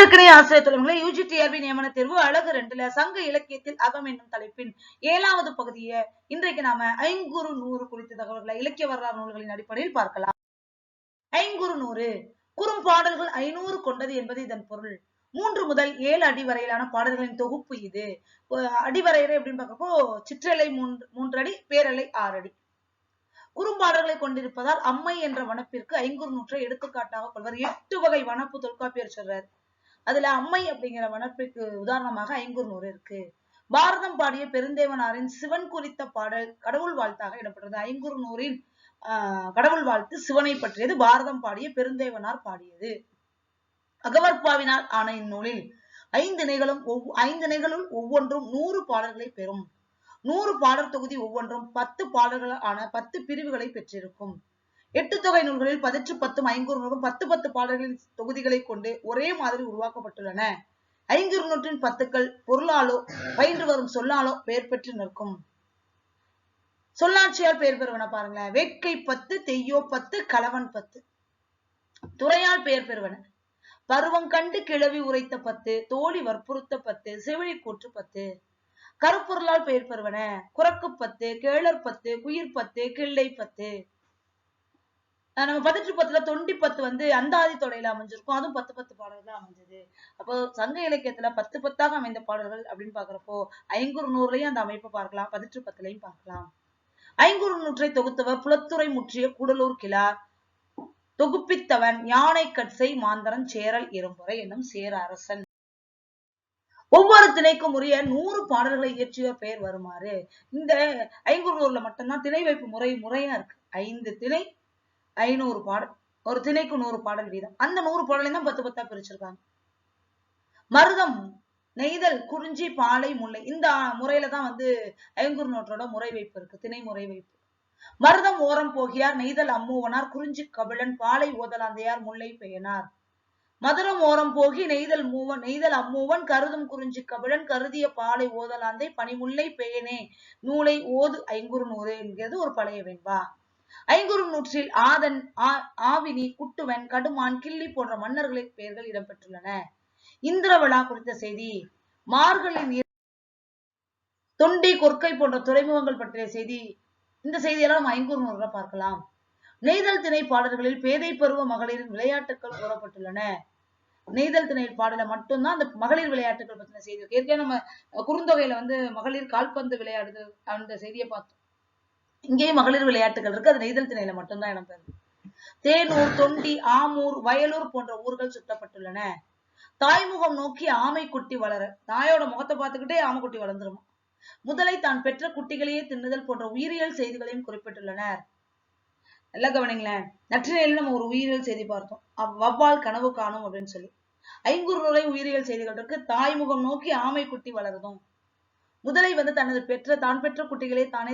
அன்பிற்கினை ஆசிரியர் தொழில்களை UGTRB நியமன தேர்வு அழகு 2ல சங்க இலக்கியத்தில் அகம் என்னும் தலைப்பின் 7வது பகுதியை இன்றைக்கு நாம ஐங்குறு நூறு குறித்த தகவல்களை இலக்கிய வரலாறு நூல்களின் அடிப்படையில் பார்க்கலாம். ஐங்குறு நூறு குறும்பாடல்கள் 500 கொண்டது என்பது இதன் பொருள். 3 முதல் 7 அடி வரையிலான பாடல்களின் தொகுப்பு இது. அடிவரையறை அப்படின்னு பார்க்கப்போ சிற்றலை 3 அடி, பேரலை 6 அடி. குறும்பாடல்களை கொண்டிருப்பதால் அம்மை என்ற வனப்பிற்கு ஐங்குறு நூற்றை எடுத்துக்காட்டாக கொள்வர். 8 வகை வனப்பு தொல்காப்பியர் சொல்றார். அதுல அம்மை அப்படிங்கிற வனப்பிற்கு உதாரணமாக ஐங்குறு நூறு இருக்கு. பாரதம் பாடிய பெருந்தேவனாரின் சிவன் குறித்த பாடல் கடவுள் வாழ்த்தாக இடம்பெற்றது. ஐங்குறு நூறின் கடவுள் வாழ்த்து சிவனை பற்றியது. பாரதம் பாடிய பெருந்தேவனார் பாடியது. அகவற்பாவினால் ஆன இந்நூலில் 5 திணைகளுள் ஒவ்வொன்றும் 100 பாடல்களை பெறும். 100 பாடல் தொகுதி ஒவ்வொன்றும் 10 பாடல்களான 10 பிரிவுகளை பெற்றிருக்கும். 8 தொகை நூல்களில் 10 ஐங்குறு நூறும் 10 பாடல்களின் தொகுதிகளை கொண்டு ஒரே மாதிரி உருவாக்கப்பட்டுள்ளன. ஐங்குறு நூற்றின் 10கள் பொருளாலோ பயின்று வரும் சொல்லாலோ பெயர் பெற்று நிற்கும். சொல்லாட்சியால் பெயர் பெறுவன பாருங்களேன். வேட்கை 10, தெய்யோ 10, கலவன் 10. துறையால் பெயர் பெறுவன. பருவம் கண்டு கிளவி உரைத்த 10, தோழி வற்புறுத்த 10, செவிலி கூற்று 10. கருப்பொருளால் பெயர் பெறுவன. குரக்கு 10, கேளர் 10, குயிர் 10, கிள்ளை 10. நம்ம 10 தொண்டி 10 வந்து அந்தாதி தொடையில அமைஞ்சிருக்கும். அதுவும் 10 பாடல்கள் அமைஞ்சது. அப்போ சங்க இலக்கியத்துல 10 அமைந்த பாடல்கள் அப்படின்னு பாக்குறப்போ ஐங்குறு நூறுலையும் அந்த அமைப்பை பார்க்கலாம், 10 பார்க்கலாம். ஐங்குறு நூற்றை தொகுத்தவர் புலத்துறை முற்றிய கூடலூர் கிழார். தொகுப்பித்தவன் யானை கட்சை மாந்தரன் சேரல் இரும்புரை என்னும் சேர அரசன். ஒவ்வொரு திணைக்கும் உரிய 100 பாடல்களை இயற்றியோர் பெயர் வருமாறு. இந்த ஐங்குறு நூறுல மட்டும்தான் திணை வைப்பு முறையா இருக்கு. 5 திணை 500 பாடல், ஒரு திணைக்கு 100 பாடல் வீதம். அந்த 100 பாடலையும் தான் 10 பிரிச்சிருக்காங்க. மருதம், நெய்தல், குறிஞ்சி, பாலை, முல்லை இந்த முறையில தான் வந்து ஐங்குறு நூற்றோட முறை வைப்பு இருக்கு. திணை முறை வைப்பு. மருதம் ஓரம் போகியார், நெய்தல் அம்மூவனார், குறிஞ்சி கபிலன், பாலை ஓதலாந்தையார், முல்லை பெயனார். மதுரம் ஓரம் போகி நெய்தல் அம்மூவன், கருதும் குறிஞ்சி கபிலன், கருதிய பாலை ஓதலாந்தை, பனிமுல்லை பெயனே நூலை ஓது ஐங்குறு நூறு என்கிறது ஒரு பழைய வெண்பா. ஐங்குறு நூற்றில் ஆதன், ஆவினி, குட்டுவன், கடுமான், கிள்ளி போன்ற மன்னர்களின் பெயர்கள் இடம்பெற்றுள்ளன. இந்திர விழா குறித்த செய்தி, மார்களின் தொண்டி, கொற்கை போன்ற துறைமுகங்கள் பற்றிய செய்தி. இந்த செய்தியெல்லாம் நம்ம ஐங்குறு நூறுல பார்க்கலாம். நெய்தல் திணை பாடல்களில் பேதை பருவ மகளிரின் விளையாட்டுகள் கூறப்பட்டுள்ளன. நெய்தல் திணை பாடல மட்டும்தான் அந்த மகளிர் விளையாட்டுகள் பற்றின செய்தி இருக்கு. ஏற்கனவே நம்ம குறுந்தொகையில வந்து மகளிர் கால்பந்து விளையாடுது அந்த செய்தியை பார்த்தோம். இங்கேயே மகளிர் விளையாட்டுகள் இருக்கு. அது நெய்தல் திணையில மட்டும்தான் இடம்பெறுது. தேனூர், தொண்டி, ஆமூர், வயலூர் போன்ற ஊர்கள் சுட்டப்பட்டுள்ளன. தாய்முகம் நோக்கி ஆமை குட்டி வளர. தாயோட முகத்தை பார்த்துக்கிட்டே ஆமை குட்டி வளர்ந்துருமா. முதலை தான் பெற்ற குட்டிகளையே தின்னுதல் போன்ற உயிரியல் செய்திகளையும் குறிப்பிட்டுள்ளனர். நல்லா கவனிங்களேன். நற்றினையில நம்ம ஒரு உயிரியல் செய்தி பார்த்தோம். வவ்வால் கனவு காணும் அப்படின்னு சொல்லி. ஐங்குறு நூறு உயிரியல் செய்திகள் இருக்கு. தாய்முகம் நோக்கி ஆமை குட்டி வளருதும், முதலை வந்து தான் பெற்ற குட்டிகளை தானே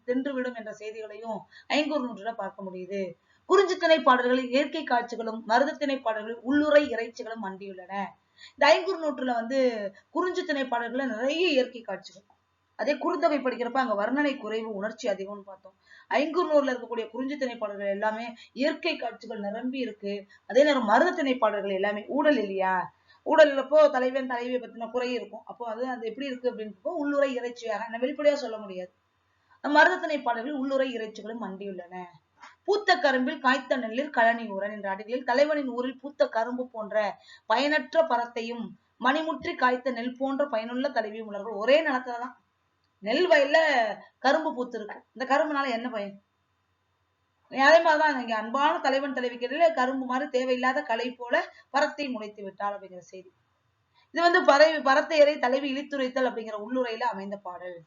தின்றுவிடும் என்ற செய்திகளையும் ஐங்குறு நூற்றுல பார்க்க முடியுது. குறிஞ்சி திணை பாடல்களில் இயற்கை காட்சிகளும் மருத திணை பாடல்களில் உள்ளுரை இறைச்சிகளும் மண்டியுள்ளன. இந்த ஐங்குறு நூற்றுல வந்து குறிஞ்சி திணை பாடல்கள்ல நிறைய இயற்கை காட்சிகள். அதே குறுந்தொகை படிக்கிறப்ப அங்க வர்ணனை குறைவு, உணர்ச்சி அதிகம்னு பார்த்தோம். ஐங்குறு நூறுல இருக்கக்கூடிய குறிஞ்சி திணை பாடல்கள் எல்லாமே இயற்கை காட்சிகள் நிரம்பி இருக்கு. அதே நேரம் மருத திணை பாடல்கள் எல்லாமே ஊடல் இல்லையா, ஊடல்லப்போ தலைவன் தலைவியை பத்தின குறை இருக்கும். அப்போ அது எப்படி இருக்கு அப்படின்னு உள்ளுரை இறைச்சியாக என்ன வெளிப்படையா சொல்ல முடியாது. மருத திணை பாடல்கள் உள்ளுரை இறைச்சிகளும் மண்டியுள்ளன. பூத்த கரும்பில் காய்த்த நெல்லில் கழனி ஊரன் என்ற அடிகளில் தலைவனின் ஊரில் பூத்த கரும்பு போன்ற பயனற்ற பரத்தையும் மணிமுற்றி காய்த்த நெல் போன்ற பயனுள்ள தலைவியும் உள்ளவர்கள். ஒரே நிலத்துலதான் நெல் வயல்ல கரும்பு பூத்து இருக்கு. இந்த கரும்புனால என்ன பயன்? அதே மாதிரிதான் இங்க அன்பான தலைவன் தலைவிக்கு கரும்பு மாதிரி தேவையில்லாத களை போல பரத்தை முளைத்து விட்டாள் அப்படிங்கிற செய்தி. இது வந்து பரத்தையரை தலைவி இழித்துரைத்தல் அப்படிங்கிற உள்ளுரையில அமைந்த பாடல்.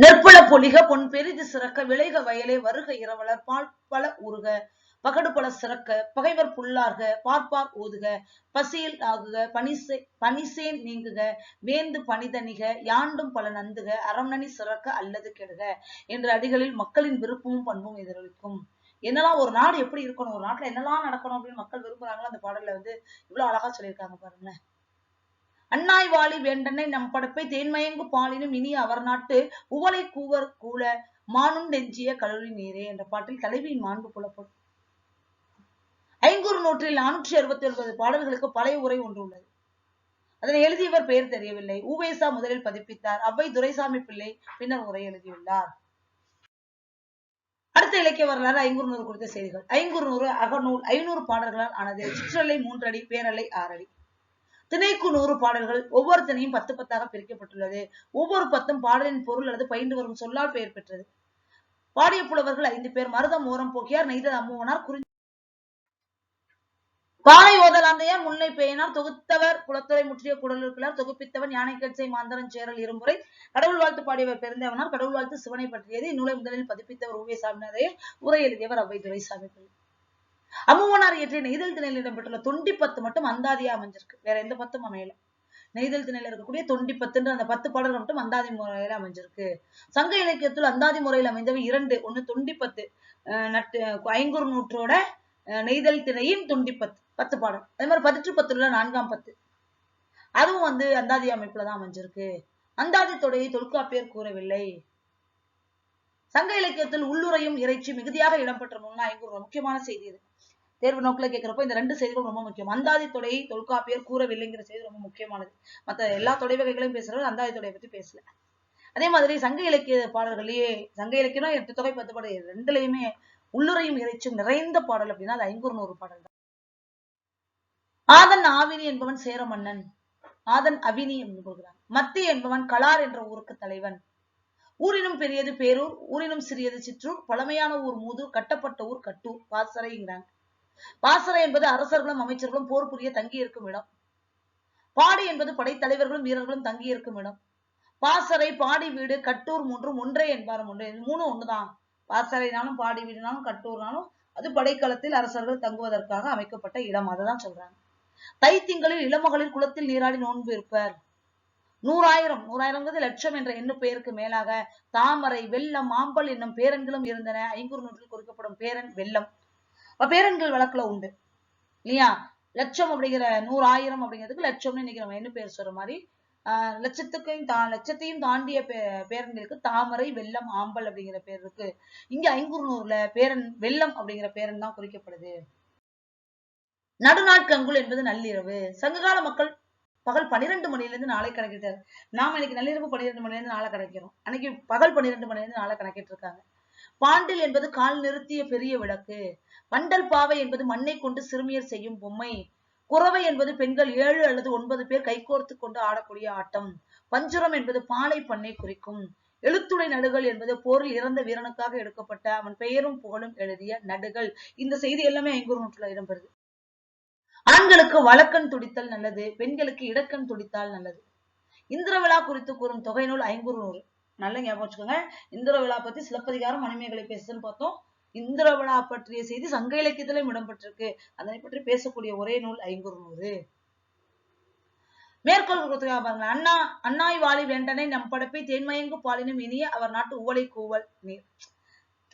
நெற்புல பொலிக பொன் பெரிது சிறக்க விளைக வயலே வருக இரவலர் பால் பல உருக பகடு பல சிறக்க பகைவர் புல்லார்க பார்ப்பார் ஓதுக பசியில் ஆகுக பனிசேன் நீங்குக வேந்து பணிதணிக யாண்டும் பல நந்துக அறம்நனி சிறக்க அல்லது கெடுக என்ற அடிகளில் மக்களின் விருப்பமும் பண்பும் எதிரொலிக்கும். என்னெல்லாம் ஒரு நாடு எப்படி இருக்கணும், ஒரு நாட்டுல என்னெல்லாம் நடக்கணும் அப்படின்னு மக்கள் விரும்புறாங்களோ அந்த பாடல்ல வந்து இவ்வளவு அழகா சொல்லியிருக்காங்க பாருங்களேன். அண்ணாய் வாழி வேண்டனை நம் படப்பை தேன்மயங்கு பாலினும் இனி அவர் நாட்டு உவலை கூவர் கூல மானும் நெஞ்சிய கல்லூரி நீரே என்ற பாட்டில் தலைவியின் மாண்பு புலப்படும். ஐங்குறு நூற்றில் 469 பாடல்களுக்கு பழைய உரை ஒன்று உள்ளது. அதனை எழுதியவர் பெயர் தெரியவில்லை. உவேசா முதலில் பதிப்பித்தார். அவ்வை துரைசாமி பிள்ளை பின்னர் உரை எழுதியுள்ளார். அடுத்த இலக்கிய வரலாறு ஐங்குறுநூறு குறித்த செய்திகள். ஐங்குறுநூறு அகநூல் 500 பாடல்களால் ஆனது. சிற்றலை 3 அடி, பேரலை 6 அடி. திணைக்கு 100 பாடல்கள். ஒவ்வொரு திணையும் 10 10ஆக பிரிக்கப்பட்டுள்ளது. ஒவ்வொரு 10ம் பாடலின் பொருள் அல்லது பயின்று வரும் சொல்லால் பெயர் பெற்றது. பாடிய புலவர்கள் 5 பேர். மருதம் ஓரம் போக்கியார், நெய்தல் அம்முவனார், குறிஞ்சி பாலை ஓதலாந்தையார், முல்லை பேயனார், தொகுத்தவர் குலத்துறை முற்றிய குடலுக்கிழார், தொகுப்பித்தவன் யானைக்கட்சை மாந்தரன் சேரல் இருமுறை, கடவுள் வாழ்த்து பாடியவர் பெருந்தேவனார், கடவுள் வாழ்த்து சிவனை பற்றியது. இந்நூலை முதலில் பதிப்பித்தவர் உவேசாமினாரையர், உரை எழுதியவர் அவ்வை துரைசாமி பிள்ளை. அம்முவனார் இயற்றிய நெய்தல் திணையில் இடம்பெற்றுள்ள தொண்டி 10 மட்டும் அந்தாதியா அமைஞ்சிருக்கு. வேற எந்த 10ம் அமையல. நெய்தல் திணையில இருக்கக்கூடிய தொண்டி 10 அந்த 10 பாடல்கள் மட்டும் அந்தாதி முறையில அமைஞ்சிருக்கு. சங்க இலக்கியத்தில் அந்தாதி முறையில் அமைந்தவை 2. ஒண்ணு தொண்டி 10 ஐங்குறு நூற்றோட நெய்தல் திணையின் தொண்டி 10 பாடல். அதே மாதிரி 10 4ஆம் 10 அதுவும் அந்தாதி அமைப்புலதான் அமைஞ்சிருக்கு. அந்தாதி தொடையை தொல்காப்பியர் கூறவில்லை. சங்க இலக்கியத்தில் உள்ளுரையும் இறைச்சி மிகுதியாக இடம்பெற்ற நூல்னா ஐங்குறு. முக்கியமான செய்தி இது. தேர்வு நோக்கில கேட்கிறப்போ இந்த 2 செய்திகள் ரொம்ப முக்கியம். அந்தாதி தொடையை தொல்காப்பியர் கூறவில்லைங்கிற செய்தி ரொம்ப முக்கியமானது. மற்ற எல்லா தொடை வகைகளையும் பேசுறது அந்தாதி தொடையை பத்தி பேசல. அதே மாதிரி சங்க இலக்கிய பாடல்களையே சங்க இலக்கியம் 8 தொகை 10 பாடல் 2லயுமே உள்ளுரையும் இறைச்சும் நிறைந்த பாடல் அப்படின்னா அது ஐங்குறுநூறு பாடல் தான். ஆதன் ஆவினி என்பவன் சேர மன்னன். ஆதன் அவினி என்று கூறுகிறான். மத்தி என்பவன் கலார் என்ற ஊருக்கு தலைவன். ஊரினும் பெரியது பேரூர், ஊரினும் சிறியது சிற்றூர், பழமையான ஊர் மூதூர், கட்டப்பட்ட ஊர் கட்டூர். பாசறைங்கிறாங்க. பாசறை என்பது அரசர்களும் அமைச்சர்களும் போர் புரிய தங்கி இருக்கும் இடம். பாடி என்பது படைத்தலைவர்களும் வீரர்களும் தங்கி இருக்கும் இடம். பாசறை, பாடி வீடு, கட்டூர் மூன்றும் ஒன்றே என்பாரும் ஒன்று. மூணும் ஒண்ணுதான். பாசறைனாலும் பாடி வீடுனாலும் கட்டூர்னாலும் அது படைக்களத்தில் அரசர்கள் தங்குவதற்காக அமைக்கப்பட்ட இடம். அததான் சொல்றாங்க. தை திங்களில் இளமகளிர் குளத்தில் நீராடி நோன்பு இருப்பர். 100,000 லட்சம் என்ற எண்ணு பெயருக்கு மேலாக தாமரை, வெள்ளம், ஆம்பல் என்னும் பேரன்களும் இருந்தன. ஐங்குறு நூற்றில் குறிக்கப்படும் பேரன் வெள்ளம். பேரன்கள் வழக்குல உண்டு இல்லையா? லட்சம் அப்படிங்கிற 100,000 அப்படிங்கிறதுக்கு லட்சம்னு இன்னைக்கு நம்ம என்ன பேர் சொல்ற மாதிரி லட்சத்தையும் தாண்டிய பேரன்களுக்கு தாமரை, வெள்ளம், ஆம்பல் அப்படிங்கிற பேர் இருக்கு. இங்க ஐங்குறுநூறுல பேரன் வெள்ளம் அப்படிங்கிற பேரன் தான் குறிக்கப்படுது. நடுநாட்கங்குல் என்பது நள்ளிரவு. சங்ககால மக்கள் பகல் 12 மணிலிருந்து நாளை கணக்கிட்டாரு. நாம இன்னைக்கு நள்ளிரவு 12 மணிலிருந்து நாளை கணக்கிறோம். அன்னைக்கு பகல் 12 மணிலிருந்து நாளை கணக்கிட்டு இருக்காங்க. பாண்டில் என்பது கால் நிறுத்திய பெரிய விளக்கு. பண்டல் பாவை என்பது மண்ணை கொண்டு சிறுமியர் செய்யும் பொம்மை. குறவை என்பது பெண்கள் 7 அல்லது 9 பேர் கைகோர்த்து கொண்டு ஆடக்கூடிய ஆட்டம். பஞ்சுரம் என்பது பாலை பண்ணை குறிக்கும். எழுத்துடை நடுகள் என்பது போரில் இறந்த வீரனுக்காக எடுக்கப்பட்ட அவன் பெயரும் புகழும் எழுதிய நடுகள். இந்த செய்தி எல்லாமே ஐங்குறு நூற்றுல இடம்பெறுது. ஆண்களுக்கு வழக்கண் துடித்தல் நல்லது, பெண்களுக்கு இடக்கண் துடித்தால் நல்லது. இந்திர விழா குறித்து கூறும் தொகை நூல் ஐங்குறுநூறு. நல்ல ஞாபகம் வச்சுக்கோங்க. இந்திர விழா பத்தி சிலப்பதிகாரம், மணிமேகலை பேசுன்னு பார்த்தோம். இந்திர விழா பற்றிய செய்தி சங்க இலக்கியத்திலும் இடம்பெற்றிருக்கு. அதனை பற்றி பேசக்கூடிய ஒரே நூல் ஐங்குறுநூறு. மேற்கோள் பாருங்க. அண்ணாய் வாழி வேண்டனை நம் படப்பை தேன்மயங்கு பாலினும் இனிய அவர் நாட்டு உவலை கூவல் நீர்.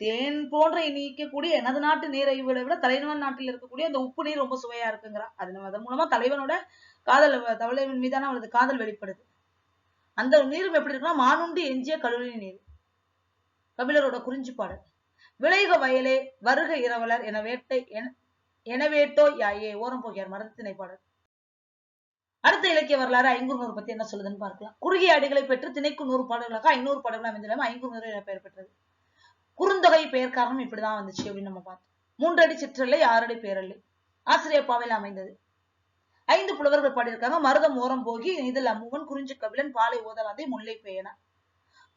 தேன் போன்ற இனிக்கக்கூடிய எனது நாட்டு நீரை விட தலைவன் நாட்டில் இருக்கக்கூடிய அந்த உப்பு நீர் ரொம்ப சுவையா இருக்குங்கிறான். அதன் மூலமா தலைவனோட தலைவன் மீதான அவரது காதல் வெளிப்படுது. அந்த நீரும் எப்படி இருக்குன்னா மானுண்டு எஞ்சிய கல்லூரி நீர். கபிலரோட குறிஞ்சி பாடல். விளைக வயலே வருக இரவலர் எனவேட்டோ யாயே ஓரம் போகியார் மரத்தினை பாடல். அடுத்த இலக்கிய வரலாறு ஐங்குறுநூறு பத்தி என்ன சொல்லுதுன்னு பார்க்கலாம். குறுகிய அடிகளை பெற்று திணைக்கு 100 பாடல்களாக 500 பாடல்கள் அமைந்துள்ளன. ஐங்குறுநூறு என பெயர் பெற்றது. குறுந்தொகை பெயர் காரணம் இப்படிதான் வந்துச்சு அப்படின்னு நம்ம பார்த்தோம். 3 அடி சிற்றலை, 6 அடி பேரலை. ஆசிரியர் பாவையில் அமைந்தது. 5 புலவர்கள் பாடியிருக்காங்க. மருதம் ஓரம் போகி, நெய்தல் அம்முவன், குறிஞ்சி கபிலன், பாலை ஓதலாந்தை, முல்லை பேயனார்.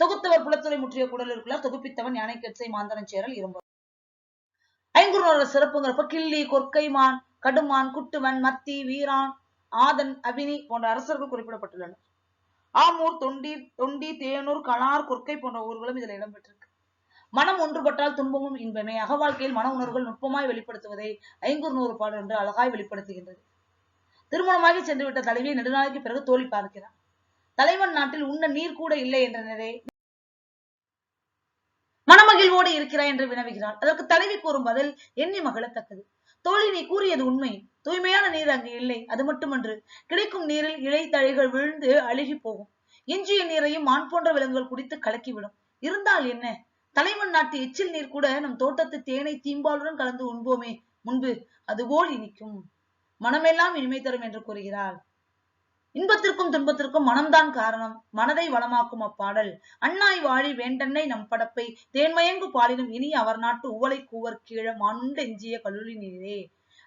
தொகுத்தவர் குலத்துறை முற்றிய குடலுக்கிழார், தொகுப்பித்தவன் யானைக்கட்சை மாந்தரன் சேரல் இரும்பர். ஐங்குறுநூறு சிறப்புங்கிறப்ப கிள்ளி, கொற்கைமான், கடுமான், குட்டுவன், மத்தி, வீரான், ஆதன், அபினி போன்ற அரசர்கள் குறிப்பிடப்பட்டுள்ளனர். ஆமூர், தொண்டி, தேனூர், கலார், கொற்கை போன்ற ஊர்களும் இதில் இடம்பெற்றிருக்கு. மனம் ஒன்றுபட்டால் துன்பமும் இன்பமே. அகவாழ்க்கையில் மன உணர்வுகள் நுட்பமாய் வெளிப்படுத்துவதை ஐங்குறுநூறு பாடல் என்று அழகாய் வெளிப்படுத்துகின்றது. திருமணமாகி சென்றுவிட்ட தலைவியை நெடுநாளைக்கு பிறகு தோழி பார்க்கிறார். தலைவன் நாட்டில் உண்ண நீர் கூட இல்லை என்ற நிலை மனமகிழ்வோடு இருக்கிறாய் என்று வினவுகிறார். அதற்கு தலைவி கூறும் பதில் எண்ணி மகிழத்தக்கது. தோழி, நீ கூறியது உண்மை. தூய்மையான நீர் அங்கு இல்லை. அது மட்டுமன்று, கிடைக்கும் நீரில் இலை தழைகள் விழுந்து அழுகி போகும். எஞ்சிய நீரையும் மான் போன்ற விலங்குகள் குடித்து கலக்கிவிடும். இருந்தால் என்ன, தலைவன் நாட்டு எச்சில் நீர் கூட நம் தோட்டத்து தேனை தீம்பாலுடன் கலந்து உண்போமே, முன்பு அதுபோல் இனிக்கும், மனமெல்லாம் இனிமை தரும் என்று கூறுகிறாள். இன்பத்திற்கும் துன்பத்திற்கும் மனம்தான் காரணம், மனதை வளமாக்கும் அப்பாடல். அண்ணாய் வாழி வேண்டன்னை நம் படப்பை தேன்மயங்கு பாலினும் இனி அவர் நாட்டு உவலை கூவர் கீழ மானுண்டு எஞ்சிய கல்லூரி நீரே.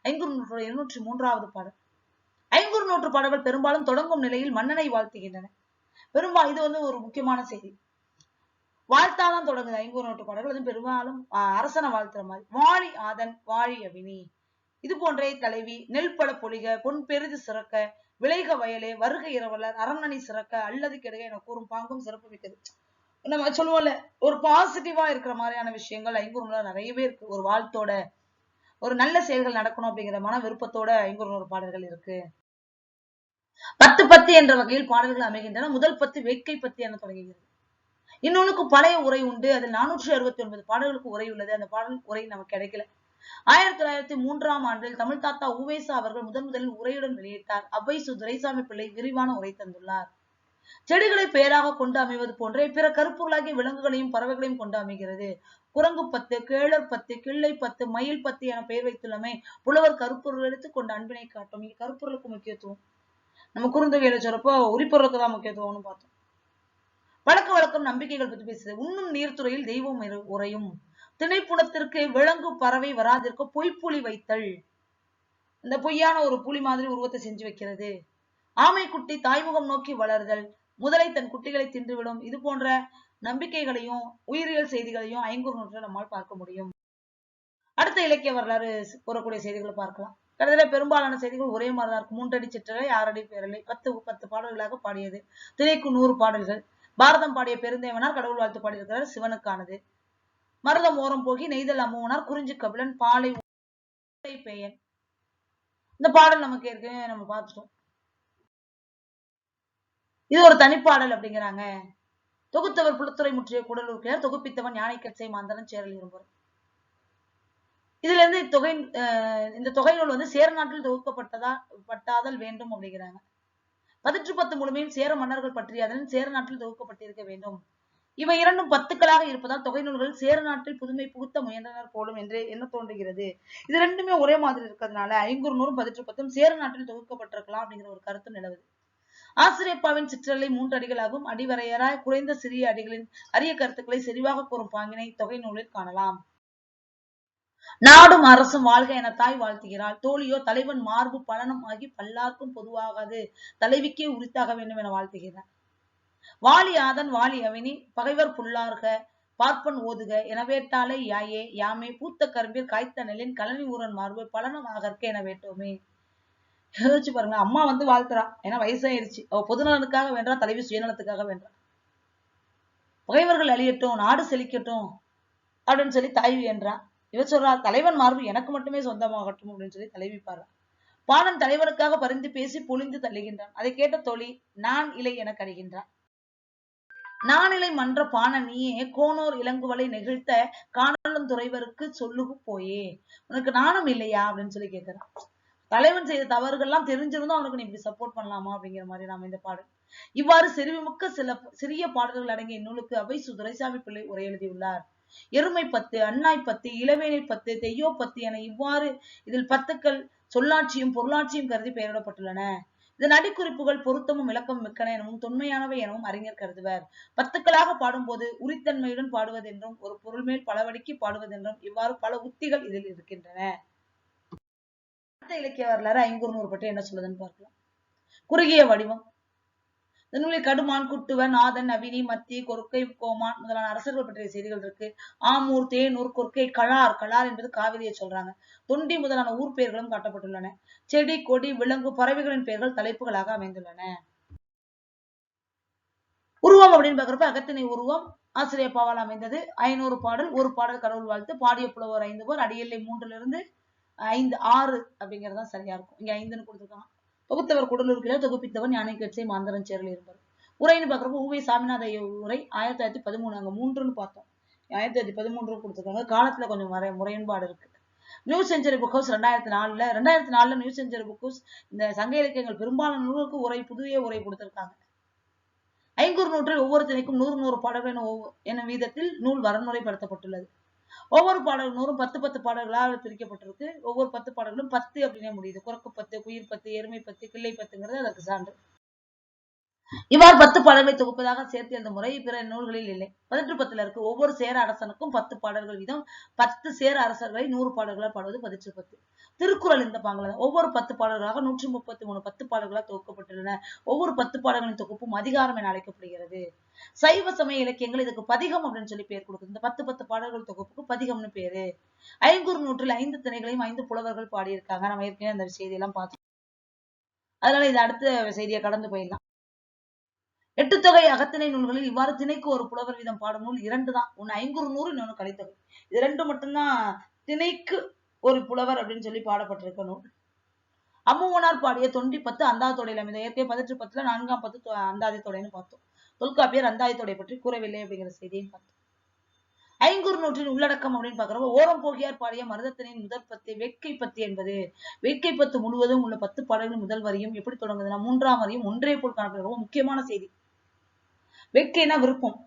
503வது பாடல். 500 பாடல்கள் பெரும்பாலும் தொடங்கும் நிலையில் மன்னனை வாழ்த்துகின்றன. பெரும்பாலும் இது ஒரு முக்கியமான செய்தி. வாழ்த்தாதான் தொடங்குது 500 பாடல்கள். அது பெரும்பாலும் அரசனை வாழ்த்துற மாதிரி. வாழி ஆதன் வாழி அவினி, இது போன்றே தலைவி, நெல் பல பொலிக, பொன் பெரிது சிறக்க, விளைக வயலே, வருக இரவலர், அரண்மனை சிறக்க, அல்லது கெடுக என கூறும் பாங்கும் சிறப்பு மிக்கது. நம்ம சொல்லுவோம்ல, ஒரு பாசிட்டிவா இருக்கிற மாதிரியான விஷயங்கள் 500 நிறையவே இருக்கு. ஒரு வாழ்த்தோட, ஒரு நல்ல செயல்கள் நடக்கணும் அப்படிங்கிற மன விருப்பத்தோட 500 பாடல்கள் இருக்கு. 10 என்ற வகையில் பாடல்கள் அமைகின்றன. முதல் 10 வேட்கை பத்து என தொடங்குகிறது. இன்னொன்னுக்கு பழைய உரை உண்டு. அதில் 469 பாடல்களுக்கு உரை உள்ளது. அந்த பாடல் உரை நமக்கு கிடைக்கல. 1903ஆம் ஆண்டில் தமிழ் தாத்தா உவேசா அவர்கள் முதலில் உரையுடன் வெளியிட்டார். அவ்வை சு துரைசாமி பிள்ளை விரிவான உரை தந்துள்ளார். செடிகளை பெயராக கொண்டு அமைவது போன்றே பிற கருப்பொருளாகிய விலங்குகளையும் பறவைகளையும் கொண்டு அமைகிறது. குரங்கு பத்து, கேழர் பத்து, கிள்ளை பத்து, மயில் பத்து என பெயர் வைத்துள்ளமை புலவர் கருப்பொருள் எடுத்துக் கொண்ட அன்பினை காட்டும். இங்க கருப்பொருளுக்கு முக்கியத்துவம். நம்ம குறுந்தொகையில சொல்றப்போ உரிப்பொருளுக்கு தான் முக்கியத்துவம்னு பார்த்தோம். பழக்க வழக்கம் நம்பிக்கைகள் பற்றி பேசுது. உண்ணும் நீர்த்துறையில் தெய்வம் உரையும். திணைப்புணத்திற்கு விலங்கு பறவை வராதிருக்க பொய்ப்புலி வைத்தல். இந்த பொய்யான ஒரு புலி மாதிரி உருவத்தை செஞ்சு வைக்கிறது. ஆமை குட்டி தாய்முகம் நோக்கி வளர்தல். முதலை தன் குட்டிகளை தின்றுவிடும். இது போன்ற நம்பிக்கைகளையும் உயிரியல் செய்திகளையும் 500 நம்மால் பார்க்க முடியும். அடுத்த இலக்கிய வரலாறு கூறக்கூடிய செய்திகளை பார்க்கலாம். கடந்த பெரும்பாலான செய்திகள் ஒரே மாதிரிதான் இருக்கும். 3 அடி சிற்றலை, 6 அடி பேரலை, 10 பாடல்களாக பாடியது. திணைக்கு 100 பாடல்கள். பாரதம் பாடிய பெருந்தேவனார் கடவுள் வாழ்த்து பாடியிருக்கிறார், சிவனுக்கானது. மருதம் ஓரம் போகி நெய்தல் அம்முவனார், குறிஞ்சி கபிலன், பாலை பெயன். இந்த பாடல் நமக்கு ஏற்கனவே நம்ம பார்த்துட்டோம். இது ஒரு தனிப்பாடல் அப்படிங்கிறாங்க. தொகுத்தவர் புலத்துறை முற்றிய கூடலூர், தொகுப்பித்தவன் யானைக்கச்சை மாந்தரன் சேரல் இரும்பர். இதுல இருந்து இந்த தொகை நூல் சேர நாட்டில் தொகுக்கப்பட்டதால் வேண்டும் அப்படிங்கிறாங்க. 10 முழுமையும் சேர மன்னர்கள் பற்றிய அதன் சேர நாட்டில் தொகுக்கப்பட்டிருக்க வேண்டும். இவை இரண்டும் 10களாக இருப்பதால் தொகை நூல்கள் சேர நாட்டில் புதுமை புகுத்த முயன்றனர் போலும் என்று என்ன தோன்றுகிறது. இது ரெண்டுமே ஒரே மாதிரி இருக்கிறதுனால 500 10 சேர நாட்டில் தொகுக்கப்பட்டிருக்கலாம் அப்படிங்கிற ஒரு கருத்து நிலவுது. ஆசிரியப்பாவின் சிற்றலை 3 அடிகளாகும். அடிவரையராய் குறைந்த சிறிய அடிகளின் அரிய கருத்துக்களை செறிவாக கூறும் பாங்கினை தொகை நூலில் காணலாம். நாடும் அரசும் வாழ்க என தாய் வாழ்த்துகிறாள். தோழியோ தலைவன் மார்பு பலனம் ஆகி பல்லார்க்கும் பொதுவாகாது தலைவிக்கே உரித்தாக வேண்டும் என வாழ்த்துகிறார். வாலி ஆதன் வாலி அவினி, பகைவர் புல்லார்க பார்ப்பன் ஓதுக எனவேட்டாலே யாயே யாமே, பூத்த கரும்பில் காய்த்த நெல்லின் கலனி ஊரன் மார்பு பலனம் ஆகற்க என வேட்டோமே. யோசிச்சு பாருங்க, அம்மா வாழ்த்துறா. ஏன்னா வயசாயிருச்சு. அவ பொதுநலனுக்காக வேண்டா, தலைவி சுயநலத்துக்காக வேண்டா. பகைவர்கள் அழியட்டும், நாடு செழிக்கட்டும் அப்படின்னு சொல்லி தாய்வி என்றான். இவர் சொல்றார், தலைவன் மார்பு எனக்கு மட்டுமே சொந்தமாகட்டும் அப்படின்னு சொல்லி தலைவி பாடுறான். பாணன் தலைவனுக்காக பரிந்து பேசி பொழிந்து தள்ளுகின்றான். அதை கேட்ட தோழி நான் இலை என கருகின்றான். நானிலை மன்ற பாண நீயே கோனோர் இளங்குவலை நெகிழ்த்த காணலும் துறைவருக்கு சொல்லுகு போயே. உனக்கு நாணம் இல்லையா அப்படின்னு சொல்லி கேட்கிறான். தலைவன் செய்த தவறுகள்லாம் தெரிஞ்சிருந்தோம் அவனுக்கு நீ இப்படி சப்போர்ட் பண்ணலாமா அப்படிங்கிற மாதிரி நாம இந்த பாடல். இவ்வாறு செறிவுமிக்க சிறிய பாடல்கள் அடங்கிய இந்நூலுக்கு அவ்வை சு துரைசாமி பிள்ளை உரை எழுதியுள்ளார். எருமை 10, அண்ணாய் 10, இளவேனை 10, தெய்யோ 10 என இவ்வாறு இதில் 10கள் சொல்லாட்சியும் பொருளாட்சியும் கருதி பெயரிடப்பட்டுள்ளன. இதன் அடிக்குறிப்புகள் பொருத்தமும் விளக்கமும் மிக்கன எனவும் தொன்மையானவை எனவும் அறிஞர் கருதுவர். 10களாக பாடும்போது உரித்தன்மையுடன் பாடுவதென்றும் ஒரு பொருள் மேல் பலவடிக்கு பாடுவதென்றும் இவ்வாறு பல உத்திகள் இதில் இருக்கின்றன. அடுத்த இலக்கிய வரலாறு 500 பற்றி என்ன சொல்லுதுன்னு பார்க்கலாம். குறுகிய வடிவம். இந்த நூலில் கடுமான், குட்டுவன், ஆதன், அவினி, மத்தி, கொற்கை, கோமான் முதலான அரசர்கள் பற்றிய செய்திகள் இருக்கு. ஆமூர், தேனூர், கொற்கை, களார் என்பது காவிரியை சொல்றாங்க. தொண்டி முதலான ஊர் பெயர்களும் காட்டப்பட்டுள்ளன. செடி, கொடி, விலங்கு, பறவைகளின் பெயர்கள் தலைப்புகளாக அமைந்துள்ளன. உருவம் அப்படின்னு பாக்குறப்ப அகத்திணை உருவம் ஆசிரியப்பாவால் அமைந்தது. 500 பாடல், ஒரு பாடல் கடவுள் வாழ்த்து, பாடிய புலவர் 5 பேர், அடியெல்லை 3 5 6 அப்படிங்கறதுதான் சரியா இருக்கும். இங்க 5ன்னு கொடுத்துருக்காங்க. தொகுத்தவர் கூடலூர், தொகுப்பித்தவன் யானைக்கச்சை மாந்தரன் சேரல் இரும்பர். உரைன்னு பாக்குறப்ப உவே சாமிநாத உரை 1913, அங்க 3ன்னு பார்த்தோம். 1913 கொடுத்துருக்காங்க. காலத்துல கொஞ்சம் முரண்பாடு இருக்கு. New century book house 2004 new century book house இந்த சங்க இலக்கியங்கள் பெரும்பாலான நூலுக்கு புதிய உரை கொடுத்திருக்காங்க. 500 ஒவ்வொரு திணைக்கும் 100 பாடல்கள் என வீதத்தில் நூல் வரன்முறைப்படுத்தப்பட்டுள்ளது. ஒவ்வொரு பாடல் நூறும் 10 பாடல்களால் பிரிக்கப்பட்டிருக்கு. ஒவ்வொரு 10 பாடல்களும் 10 அப்படின்னே முடியுது. குறக்கு 10, குயில் 10, எருமை 10, கிள்ளை 10ங்கிறது அதற்கு சான்று. இவ்வாறு 10 பாடல்களை தொகுப்பதாக சேர்த்து எழுதும் முறை பிற நூல்களில் இல்லை. 18 இருக்கு. ஒவ்வொரு சேர அரசனுக்கும் 10 பாடல்கள் வீதம் 10 சேர அரசர்களை 100 பாடல்களால் பாடுவது 18. திருக்குறள் இந்த பாங்கல ஒவ்வொரு 10 பாடல்களாக 133 10 பாடல்களால் தொகுக்கப்பட்டுள்ளன. ஒவ்வொரு 10 பாடல்களின் தொகுப்பும் அதிகாரம் என அழைக்கப்படுகிறது. சைவ சமய இலக்கியங்கள் இதுக்கு பதிகம் அப்படின்னு சொல்லி பேர் கொடுக்குது. இந்த 10 பாடல்கள் தொகுப்புக்கு பதிகம்னு பேரு. ஐங்குறு நூற்றில் 5 திணைகளையும் 5 புலவர்கள் பாடியிருக்காங்க. நம்ம ஏற்கனவே அந்த செய்தியெல்லாம் பார்த்தோம். அதனால இது அடுத்த செய்தியை கடந்து போயிடலாம். எட்டுத்தொகை அகத்திணை நூல்களில் இவ்வாறு திணைக்கு ஒரு புலவர் வீதம் பாடும் நூல் 2 தான். ஒன்னு ஐங்குறு நூறு, இன்னொன்னு கலித்தொகை. இது 2 மட்டும்தான் திணைக்கு ஒரு புலவர் அப்படின்னு சொல்லி பாடப்பட்டிருக்க நூல். அம்முவனார் பாடிய தொண்டி 10 அந்தாதி தொடையில் அமைந்த. ஏற்கனவே 18 4ஆம் 10 அந்தாதி தொடைன்னு பார்த்தோம். தொல்காப்பியர் அந்தாதி தொடை பற்றி கூறவில்லை அப்படிங்கிற செய்தியும் பார்த்தோம். ஐங்குறு நூற்றின் உள்ளடக்கம் அப்படின்னு பாக்குறப்ப ஓரம் போகியார் பாடிய மருதத்தினின் முதல் 10 வேட்கை 10 என்பது வேட்கை 10 முழுவதும் உள்ள 10 பாடல்கள் முதல் வரியும் எப்படி தொடங்குதுன்னா 3ஆம் வரியும் ஒன்றே போல் காணப்படுகிற முக்கியமான செய்தி. வேட்கைனா விருப்பம்.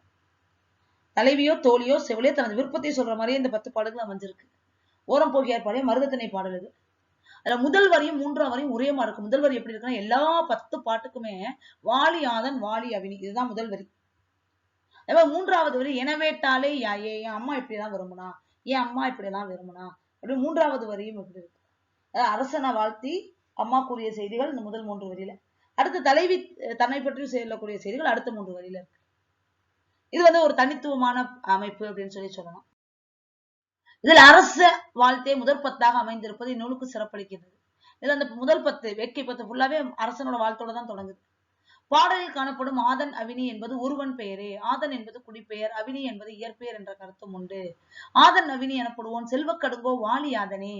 தலைவியோ தோழியோ செவிலியோ தனது விருப்பத்தை சொல்ற மாதிரியே இந்த 10 பாடல்கள் அமைஞ்சிருக்கு. ஓரம் போகியார் பாடிய மருதத்திணை பாடல் இது. அதுல முதல் வரியும் 3ஆம் வரியும் ஒரே மாதிரி இருக்கும். முதல் வரி எப்படி இருக்குன்னா எல்லா 10 பாட்டுக்குமே வாலி ஆதன் வாலி அவினி இதுதான் முதல் வரி. 3ஆவது வரி எனவேட்டாலே யாயே என் அம்மா இப்படிதான் விரும்புனா, என் அம்மா இப்படியெல்லாம் விரும்புனா அப்படி 3ஆவது வரியும் எப்படி இருக்கு. அரசனை வாழ்த்தி அம்மா கூறிய செய்திகள் இந்த முதல் 3 வரியில. அடுத்து தலைவி தன்னை பற்றி சொல்லக்கூடிய செய்திகள் அடுத்த 3 வரியில இருக்கு. இது ஒரு தனித்துவமான அமைப்பு அப்படின்னு சொல்லலாம். இதில் அரச வாழ்த்தே முதல் 10ஆக அமைந்திருப்பது இந்நூலுக்கு சிறப்பளிக்கிறது. இதுல அந்த முதல் 10 வேட்கை 10 ஃபுல்லாவே அரசனோட வாழ்த்தோட தான் தொடங்குது. பாடலில் காணப்படும் ஆதன் அவினி என்பது ஒருவன் பெயரே. ஆதன் என்பது குடிப்பெயர், அவினி என்பது இயற்பெயர் என்ற கருத்தும் உண்டு. ஆதன் அவினி எனப்படுவோன் செல்வக்கடுங்கோ வாலி ஆதனே,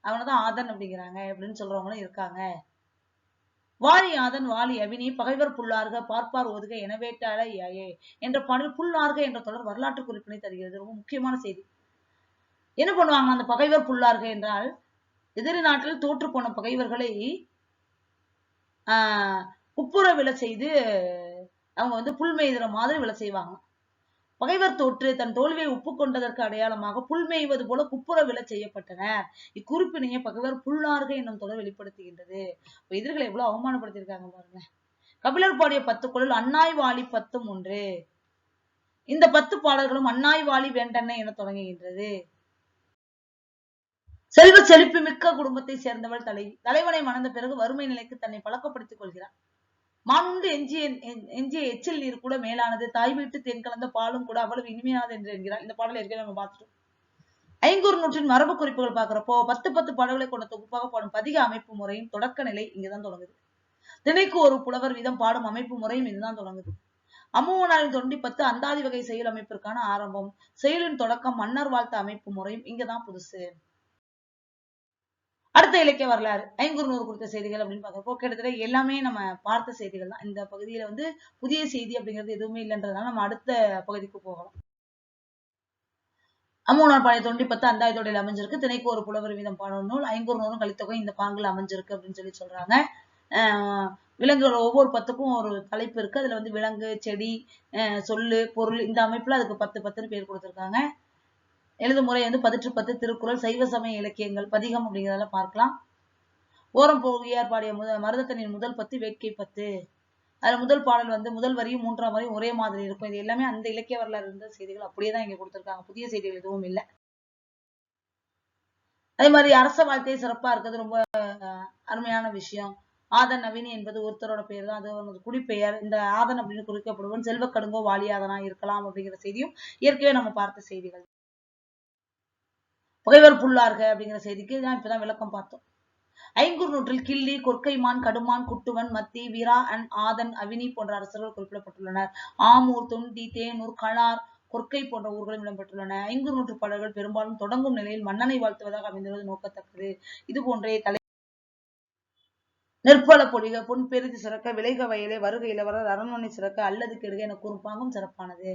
அவனதான் ஆதன் அப்படிங்கிறாங்க அப்படின்னு சொல்றவங்களும் இருக்காங்க. வாலி ஆதன் வாலி அவினி பகைவர் புல்லார்க பார்ப்பார் ஒதுக எனவேட்டால யாயே என்ற பாடல் புல்லார்க என்ற தொடர் வரலாற்று குறிப்பினை தருகிறது. ரொம்ப முக்கியமான செய்தி. என்ன பண்ணுவாங்க அந்த பகைவர் புல்லார்க என்றால் எதிரி நாட்டில் தோற்று போன பகைவர்களை குப்புற விழ செய்து அவங்க புல் மேய்கிற மாதிரி விழ செய்வாங்க. பகைவர் தோற்று தன் தோல்வியை ஒப்புக்கொண்டதற்கு அடையாளமாக புல் மேய்வது போல குப்புற விழ செய்யப்பட்டனர். இக்குறிப்பினையே பகைவர் புல்லார்க என்னும் தொடர் வெளிப்படுத்துகின்றது. எதிரிகளை எவ்வளவு அவமானப்படுத்தியிருக்காங்க பாருங்க. கபிலர் பாடிய 10 குறள் அன்னாய் வாலி 10 ஒன்று. இந்த 10 பாடல்களும் அன்னாய் வாலி வேண்டன்ன என தொடங்குகின்றது. செல்வ செழிப்பு மிக்க குடும்பத்தை சேர்ந்தவள் தலைவி. தலைவனை மணந்த பிறகு வறுமை நிலைக்கு தன்னை பழக்கப்படுத்திக் கொள்கிறார். மானுண்டு எஞ்சிய எச்சில் நீர் கூட மேலானது, தாய் வீட்டு தேன் கலந்த பாலும் கூட அவ்வளவு இனிமையானது என்று என்கிறார். இந்த பாடல் ஏற்கனவே நம்ம பார்த்துட்டோம். ஐங்குறு நூற்றின் மரபு குறிப்புகள் பார்க்கிறப்போ 10 பாடல்களை கொண்ட தொகுப்பாக பாடும் பதிக அமைப்பு முறையும் தொடக்க நிலை இங்கதான் தொடங்குது. திணைக்கு ஒரு புலவர் வீதம் பாடும் அமைப்பு முறையும் இதுதான் தொடங்குது. அம்முவனாரின் தொண்டி 10 அந்தாதி வகை செயல் அமைப்பிற்கான ஆரம்பம். செயலின் தொடக்கம் மன்னர் வாழ்த்த அமைப்பு முறையும் இங்கதான் புதுசு. அடுத்த இலக்கிய வரலாறு ஐங்குறு நூறு குறித்த செய்திகள் அப்படின்னு பாக்குறப்போ கிட்டத்தட்ட எல்லாமே நம்ம பார்த்த செய்திகள் தான். இந்த பகுதியில புதிய செய்தி அப்படிங்கிறது எதுவுமே இல்லைன்றதுனால நம்ம அடுத்த பகுதிக்கு போகலாம். அம்முவனார் பாடிய தொண்டி 10 அந்தாதி தொடையில் அமைஞ்சிருக்கு. திணைக்கு ஒரு புலவர் வீதம் பாடும் நூல். ஐங்குறு நூறும் கலித்தொகை இந்த பாங்குல அமைஞ்சிருக்கு அப்படின்னு சொல்லி சொல்றாங்க. விலங்குகள் ஒவ்வொரு 10க்கும் ஒரு தலைப்பு இருக்கு. அதுல விலங்கு, செடி, சொல்லு, பொருள் இந்த அமைப்புல அதுக்கு 10 பேர் கொடுத்திருக்காங்க. எழுதும் முறை 10 திருக்குறள், சைவ சமய இலக்கியங்கள், பதிகம் அப்படிங்கிறதெல்லாம் பார்க்கலாம். ஓரம் போகியார் பாடிய மருதத்தனின் முதல் 10 வேட்கை 10. அதுல முதல் பாடல் முதல் வரியும் 3ஆம் வரியும் ஒரே மாதிரி இருக்கும். இது எல்லாமே அந்த இலக்கிய வரலாறு இருந்த செய்திகள் அப்படியேதான் இங்க கொடுத்திருக்காங்க. புதிய செய்திகள் எதுவும் இல்லை. அதே மாதிரி அரச வாழ்க்கையை சிறப்பா இருக்கிறது ரொம்ப அருமையான விஷயம். ஆதன் நவீனி என்பது ஒருத்தரோட பெயர் தான். அது குடிப்பெயர். இந்த ஆதன் அப்படின்னு குறிக்கப்படுவன் செல்வக்கடுங்கோ வாலியாதனா இருக்கலாம் அப்படிங்கிற செய்தியும் ஏற்கனவே நம்ம பார்த்த செய்திகள். பகைவர் புல்லார்க அப்படிங்கிற செய்திக்கு தான் இப்பதான் விளக்கம் பார்த்தோம். ஐங்குறு நூற்றில் கிள்ளி, கொற்கைமான், கடுமான், குட்டுவன், மத்தி, வீரா ஆதன், அவினி போன்ற அரசர்கள் குறிப்பிடப்பட்டுள்ளனர். ஆமூர், தொண்டி, தேனூர், களார், கொற்கை போன்ற ஊர்களும் இடம்பெற்றுள்ளன. ஐங்குறு நூற்று பாடல்கள் பெரும்பாலும் தொடங்கும் நிலையில் மன்னனை வாழ்த்துவதாக அமைந்துள்ளது நோக்கத்தக்கது. இது போன்றே நெற்பல பொழிக, பொன் பெரிது சிறக்க, விளைக வயலே, வருக இளவரர், அரண்மனை சிறக்க, அல்லது கெடுக என கூறும் பாங்கும் சிறப்பானது.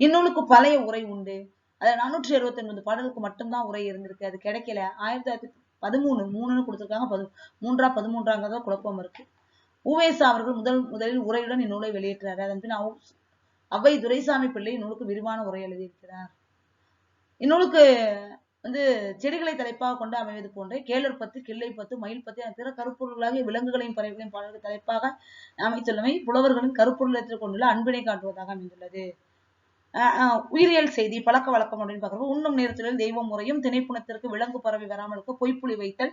இந்நூலுக்கு பழைய உரை உண்டு. அது 469 பாடலுக்கு மட்டும்தான் உரை இருந்திருக்கு. அது கிடைக்கல. 1913 கொடுத்திருக்காங்க. 13ஆங்கிறத குழப்பம் இருக்கு. உவேசா அவர்கள் முதலில் உரையுடன் இந்நூலை வெளியேற்றாரு. அதன் பின் அவ்வை துரைசாமி பிள்ளை இந்நூலுக்கு விரிவான உரை எழுதியிருக்கிறார். இந்நூலுக்கு வந்து செடிகளை தலைப்பாக கொண்டு அமைவது போன்றே கேளர் பத்து, கிள்ளை பத்து, மயில் பத்து என பிற கருப்பொருள்களாகிய விலங்குகளையும் பறவைகளையும் பாடல்கள் தலைப்பாக அமைத்துள்ளமை புலவர்களின் கருப்பொருளத்தில் கொண்டுள்ள அன்பினை காட்டுவதாக அமைந்துள்ளது. உயிரியல் செய்தி பழக்க வழக்கம் அப்படின்னு பார்க்குறப்ப உண்ணும் நேரத்தில் தெய்வம் முறையும் திணைப்புணத்திற்கு விலங்கு பறவை வராமல் இருக்க பொய்ப்புலி வைத்தல்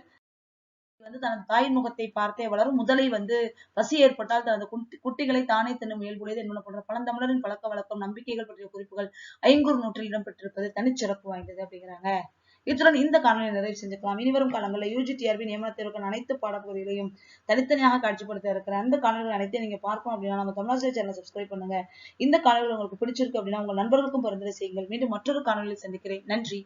வந்து தனது தாயின் முகத்தை பார்த்தே வளரும் முதலை வந்து பசி ஏற்பட்டால் தனது குட்டிகளை தானே தின்னும் இயல்புடையது என்பன போன்ற பழந்தமிழரின் பழக்க வழக்கம் நம்பிக்கைகள் பற்றிய குறிப்புகள் ஐங்குறு நூற்றில் இடம்பெற்றிருப்பது தனிச்சிறப்பு வாய்ந்தது அப்படிங்கிறாங்க. இத்துடன் இந்த காணொலியை நிறைவு செஞ்சுக்கலாம். இனிவரும் காலங்களில் யூஜிடிஆர்பி நியமன தேர்வுக்கான அனைத்து பாடப்பகுதிகளையும் தனித்தனியாக காட்சிப்படுத்த இருக்கிற அந்த காணொலிகள் அனைத்தையும் நீங்க பார்க்கணும் அப்படின்னா நம்ம தமிழாசிரியர் சேனலை சப்ஸ்கிரைப் பண்ணுங்க. இந்த காணொலி உங்களுக்கு பிடிச்சிருக்கு அப்படின்னா உங்க நண்பர்களுக்கும் பரிந்துரை செய்யுங்கள். மீண்டும் மற்றொரு காணொலியில் சந்திக்கிறேன். நன்றி.